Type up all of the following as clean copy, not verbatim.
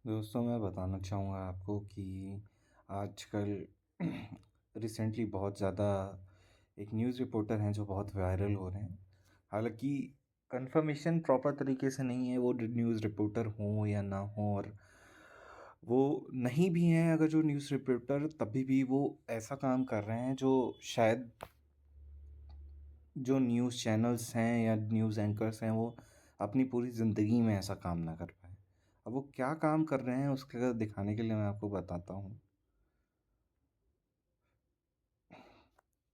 दोस्तों मैं बताना चाहूँगा आपको कि आजकल रिसेंटली बहुत ज़्यादा एक न्यूज़ रिपोर्टर हैं जो बहुत वायरल हो रहे हैं। हालाँकि कंफर्मेशन प्रॉपर तरीके से नहीं है वो न्यूज़ रिपोर्टर हों या ना हों, और वो नहीं भी हैं अगर जो न्यूज़ रिपोर्टर, तभी भी वो ऐसा काम कर रहे हैं जो शायद जो न्यूज़ चैनल्स हैं या न्यूज़ एंकर्स हैं वो अपनी पूरी ज़िंदगी में ऐसा काम ना कर पाएँ। अब वो क्या काम कर रहे हैं उसका दिखाने के लिए मैं आपको बताता हूँ।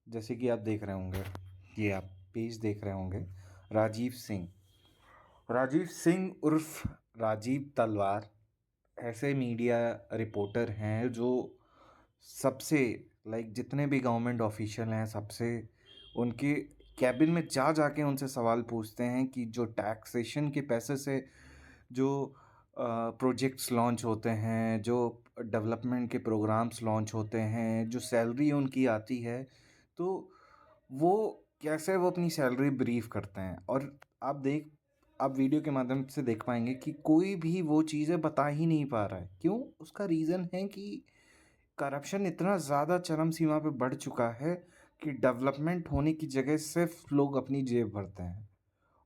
जैसे कि आप देख रहे होंगे, ये आप पेज देख रहे होंगे, राजीव सिंह। राजीव सिंह उर्फ राजीव तलवार ऐसे मीडिया रिपोर्टर हैं जो सबसे जितने भी गवर्नमेंट ऑफिशियल हैं सबसे उनके कैबिन में जा जाके उनसे सवाल पूछते हैं कि जो टैक्सेशन के पैसे से जो प्रोजेक्ट्स लॉन्च होते हैं, जो डेवलपमेंट के प्रोग्राम्स लॉन्च होते हैं, जो सैलरी उनकी आती है, तो वो कैसे वो अपनी सैलरी ब्रीफ करते हैं। और आप वीडियो के माध्यम से देख पाएंगे कि कोई भी वो चीज़ें बता ही नहीं पा रहा है। क्यों? उसका रीज़न है कि करप्शन इतना ज़्यादा चरम सीमा पे बढ़ चुका है कि डेवलपमेंट होने की जगह सिर्फ लोग अपनी जेब भरते हैं।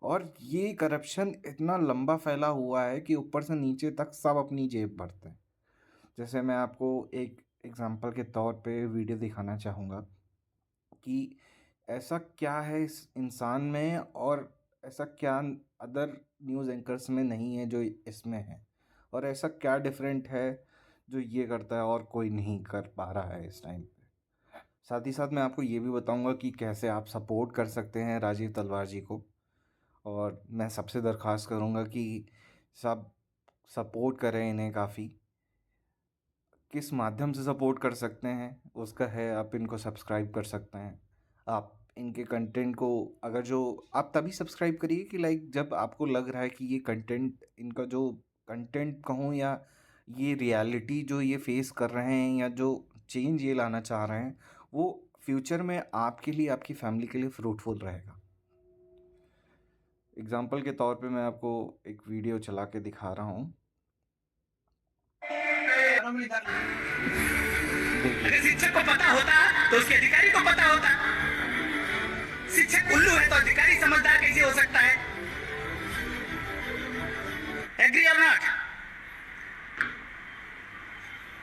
और ये करप्शन इतना लंबा फैला हुआ है कि ऊपर से नीचे तक सब अपनी जेब भरते हैं। जैसे मैं आपको एक एग्जांपल के तौर पे वीडियो दिखाना चाहूँगा कि ऐसा क्या है इस इंसान में, और ऐसा क्या अदर न्यूज़ एंकर्स में नहीं है जो इसमें है, और ऐसा क्या डिफरेंट है जो ये करता है और कोई नहीं कर पा रहा है इस टाइम पे। साथ ही साथ मैं आपको ये भी बताऊंगा कि कैसे आप सपोर्ट कर सकते हैं राजीव तलवार जी को। और मैं सबसे दरख्वास्त करूंगा कि सब सपोर्ट करें इन्हें। काफ़ी किस माध्यम से सपोर्ट कर सकते हैं उसका है, आप इनको सब्सक्राइब कर सकते हैं। आप इनके कंटेंट को, अगर जो आप तभी सब्सक्राइब करिए कि जब आपको लग रहा है कि ये कंटेंट, इनका जो कंटेंट कहूँ या ये रियलिटी जो ये फेस कर रहे हैं या जो चेंज ये लाना चाह रहे हैं, वो फ्यूचर में आपके लिए, आपकी फैमिली के लिए फ्रूटफुल रहेगा। एग्जाम्पल के तौर पे मैं आपको एक वीडियो चला के दिखा रहा हूँ। अगर शिक्षक को पता होता तो उसके अधिकारी को पता होता। शिक्षक उल्लू है तो अधिकारी समझदार कैसे हो सकता है? एग्री और नॉट?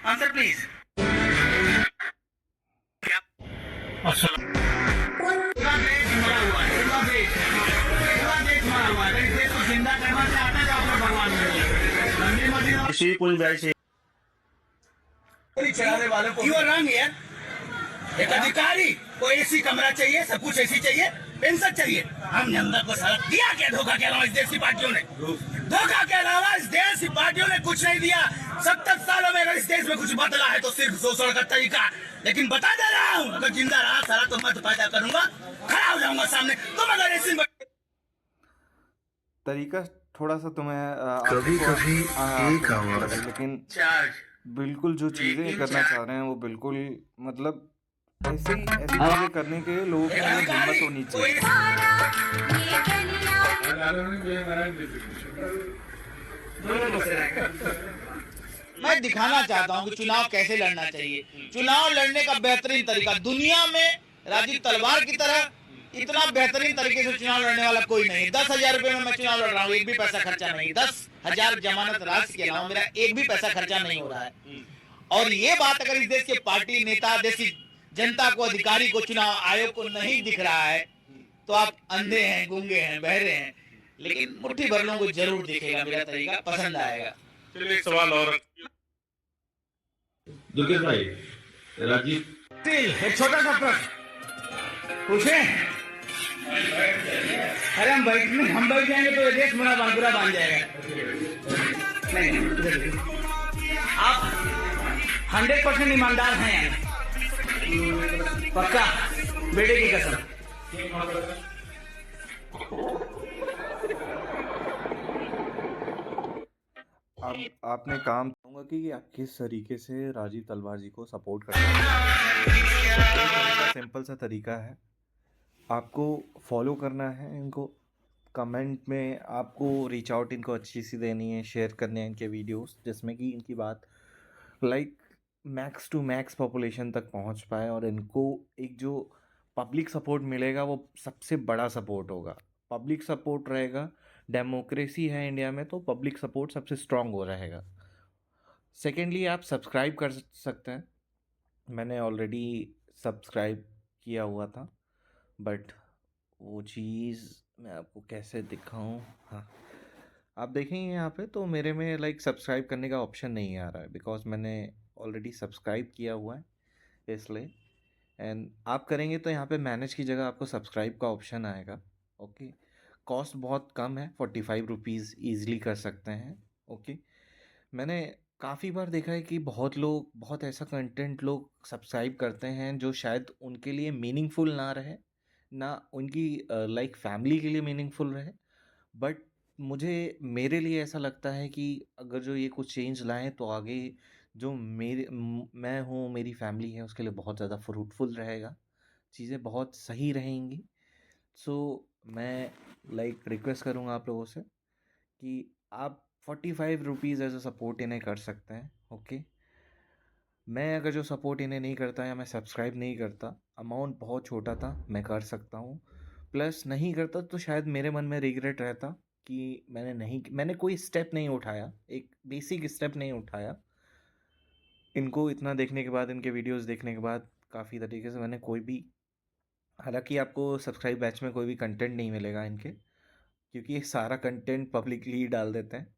Answer please. पूरा देश मरा हुआ है, पूरा देश मरा हुआ है। इस देश को जिंदा करना चाहते हैं तो आप लोग भगवान मिले इसी कुल वैसे चलाने वालों को। यू आर रॉन्ग यार। एक अधिकारी को एसी कमरा चाहिए, सब कुछ एसी चाहिए, पेंशन चाहिए। हमने अंदर को सारा दिया क्या? धोखा के अलावा इस देश की पार्टियों ने, धोखा के अलावा इस देश की पार्टियों ने कुछ नहीं दिया। 70 सालों में अगर इस देश में कुछ बदला है तो सिर्फ शोषण का तरीका। लेकिन बता दे रहा हूँ, अगर जिंदा रहा सारा तो मत पैदा करूंगा, खड़ा हो जाऊंगा सामने। तुम अगर एसी तरीका थोड़ा सा तुम्हें कभी कभी एक आपको आवाज, लेकिन चार्ज बिल्कुल जो चीज़ें ये करना चाह रहे हैं वो बिल्कुल मतलब ऐसी चीज़ें करने के लिए लोगों के अंदर हिम्मत होनी चाहिए। मैं दिखाना चाहता हूँ कि चुनाव कैसे लड़ना चाहिए। चुनाव लड़ने का बेहतरीन तरीका दुनिया में राजीव तलवार की तरह इतना बेहतरीन तरीके से चुनाव लड़ने वाला कोई नहीं। 10,000 रुपए में मैं चुनाव लड़ रहा हूँ, एक भी पैसा खर्चा नहीं। 10,000 जमानत राशि के अलावा मेरा एक भी पैसा खर्चा नहीं हो रहा है। और ये बात अगर इस देश के पार्टी नेता, देश की जनता को, अधिकारी को, चुनाव आयोग को नहीं दिख रहा है तो आप अंधे हैं, गूंगे हैं, बहरे हैं। लेकिन मुट्ठी भर लोगों को जरूर दिखेगा, मेरा तरीका पसंद आएगा। चलिए एक सवाल और दुर्गेश भाई, राजीव एक छोटा सा प्रश्न पूछे। अरे हम बैठ जाएंगे तो ये देश बुरा बन जाएगा। नहीं, आप 100% ईमानदार हैं, पक्का, बेटे की कसम। अब आपने काम कहूँगा कि आप किस तरीके से राजीव तलवार जी को सपोर्ट कर सकते हैं। सिंपल सा तरीका है, आपको फॉलो करना है इनको कमेंट में आपको रीच आउट इनको अच्छी सी देनी है, शेयर करने हैं इनके वीडियोस, जिसमें कि इनकी बात like max to max population तक पहुंच पाए और इनको एक जो पब्लिक सपोर्ट मिलेगा वो सबसे बड़ा सपोर्ट होगा। पब्लिक सपोर्ट रहेगा, डेमोक्रेसी है इंडिया में तो पब्लिक सपोर्ट सबसे स्ट्रांग हो रहेगा। सेकेंडली, आप सब्सक्राइब कर सकते हैं। मैंने ऑलरेडी सब्सक्राइब किया हुआ था, बट वो चीज़ मैं आपको कैसे दिखाऊं। हाँ, आप देखेंगे यहाँ पे तो मेरे में लाइक सब्सक्राइब करने का ऑप्शन नहीं आ रहा है, बिकॉज मैंने ऑलरेडी सब्सक्राइब किया हुआ है इसलिए। एंड आप करेंगे तो यहाँ पे मैनेज की जगह आपको सब्सक्राइब का ऑप्शन आएगा। ओके, कॉस्ट बहुत कम है, 45 रुपीज़ ईजिली कर सकते हैं। ओके, मैंने काफ़ी बार देखा है कि बहुत लोग बहुत ऐसा कंटेंट लोग सब्सक्राइब करते हैं जो शायद उनके लिए मीनिंगफुल ना रहे, ना उनकी लाइक फैमिली के लिए मीनिंगफुल रहे। बट मेरे लिए ऐसा लगता है कि अगर जो ये कुछ चेंज लाएं तो आगे जो मैं हूँ, मेरी फैमिली है, उसके लिए बहुत ज़्यादा फ्रूटफुल रहेगा, चीज़ें बहुत सही रहेंगी। सो मैं लाइक रिक्वेस्ट करूँगा आप लोगों से कि आप 45 रुपीज़ एज अ सपोर्ट इन्हें कर सकते हैं। ओके, मैं अगर जो सपोर्ट इन्हें नहीं करता या मैं सब्सक्राइब नहीं करता, अमाउंट बहुत छोटा था, मैं कर सकता हूँ। प्लस नहीं करता तो शायद मेरे मन में रिग्रेट रहता कि मैंने कोई स्टेप नहीं उठाया, एक बेसिक स्टेप नहीं उठाया। इनको इतना देखने के बाद, इनके वीडियोस देखने के बाद काफ़ी तरीके से मैंने कोई भी, हालांकि आपको सब्सक्राइब बैच में कोई भी कंटेंट नहीं मिलेगा इनके, क्योंकि ये सारा कंटेंट पब्लिकली ही डाल देते हैं।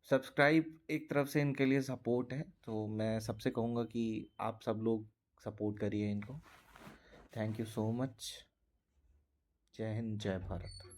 सब्सक्राइब एक तरफ से इनके लिए सपोर्ट है, तो मैं सबसे कहूँगा कि आप सब लोग सपोर्ट करिए इनको। Thank you so much. जय हिंद, जय भारत।